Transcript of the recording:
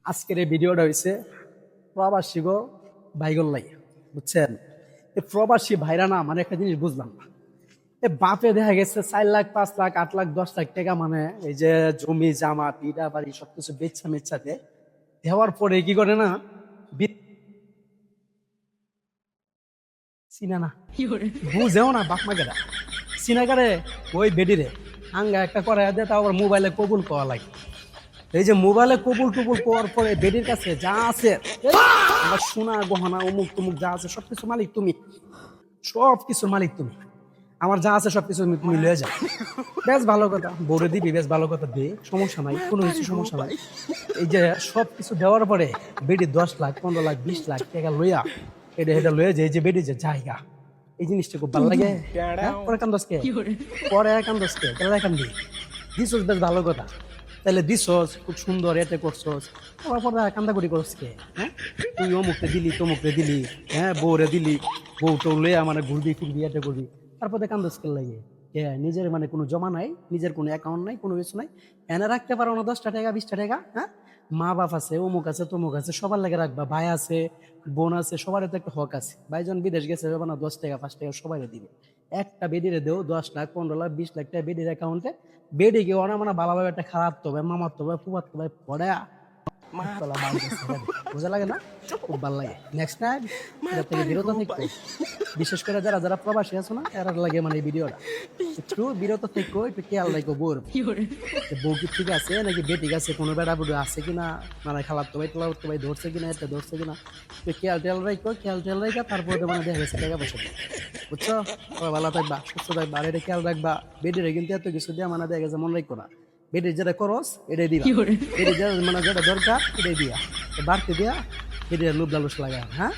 আজকের এই ভিডিওটা হয়েছে প্রবাসী গো ভাইগোর লাগে, বুঝছেন? এই প্রবাসী ভাইরা না, মানে একটা জিনিস বুঝলাম না। এ বাপে দেখা গেছে 4 লাখ 5 লাখ 8 লাখ 10 লাখ টাকা, মানে এই যে জমি জামা পিঠা বাড়ি সবকিছু বেচা মেচাতে দেওয়ার পরে কি করে না, চিনে না, বুঝেও না বাপ মাকে চিনাকারে ওই বেডিরে আঙ্গা একটা করে দেয়, তাও আবার মোবাইলে কবুল করা লাগে। এই যে মোবাইলে কবুল টবুল করার পরে বেডির কাছে যা আছে, আমার সোনা গহনা অমুক তমুক যা আছে সবকিছু মালিক তুমি, সবকিছুর মালিক তুমি। আমার যা আছে সবকিছু তুমি লয়ে যাও। বেশ ভালো কথা, বৌরে দিবি, বেশ ভালো কথা দে, সমস্যা নাই, কোনো কিছু সমস্যা নাই। এই যে সবকিছু দেওয়ার পরে বেডি 10 লাখ 15 লাখ 20 লাখ টাকা লইয়া এটা লয়ে যায়, এই যে বেডি যে জায়গা, এই জিনিসটা খুব ভালো লাগে। হ্যাঁ? পরে কান্দসকে পরে কান্দসকে তাহলে কান্দি দিছস, বেশ ভালো কথা। তাহলে দিছস খুব সুন্দর, এতে করছস, আমার পরে কান্দাকুটি করছ কে? হ্যাঁ, তুই অমুকতে দিলি তমুকতে দিলি, হ্যাঁ বউরে দিলি, বউ তো লইয়া মানে ঘুরবি ফিরবি, এতে করবি, তারপরে কান্দসকে লাগে। নিজের মানে কোনো জমা নাই, নিজের কোনো অ্যাকাউন্ট নাই, কোনো কিছু নাই, এনে রাখতে পারো না 10টা টাকা 20টা টাকা। হ্যাঁ, মা বাপ আছে, অমুক আছে তমুক আছে, সবার লাগে রাখবা, ভাই আছে বোন আছে, সবার তো একটা হক আছে। ভাইজন বিদেশ গেছে, হবে না 10 টাকা 5 টাকা সবাই দিবে। একটা বেডিরে দেও 10 লাখ 15 লাখ 20 লাখ টাকা বেডির অ্যাকাউন্টে, বেডি কেউ না মানে ভালোভাবে একটা খারাপ তো ভাই, মামার তো ভাই, ফুয়ার তো ভাই, পড়া বোঝা লাগে না, খুব ভালো লাগে। নেক্সট টাইম এটা থেকে বিরত থাকো, বিশেষ করে যারা যারা প্রবাসী আছে না, এরা লাগে মানে এই ভিডিওটা একটু বিরত থেকো, একটু খেয়াল রাখো বউর, বউ কি ঠিক আছে নাকি বে ঠিক আছে, কোনো বেড়া বুড়ো আছে কিনা, মানে খালার তো ভাই তোলার তো ভাই ধরছে কিনা, এটা ধরছে কিনা, একটু খেয়াল টেয়াল রাখো, খেয়াল টেয়াল রাখা, তারপরে তো মানে দেখা গেছে টাকা পয়সা দেবে। বুঝছো? সবাই ভালো থাকবা, সুস্থ থাকবা, আর এটা খেয়াল রাখবা, বেডিরে কিন্তু এত কিছু দেওয়া মানে দেখা গেছে মনে রাখো না, বেডির যেটা করস এটাই দিবা, বেডির যেটা মানে যেটা দরকার এটাই দিয়া, বাড়তে দিয়া বেডির লোভ লালস লাগা। হ্যাঁ।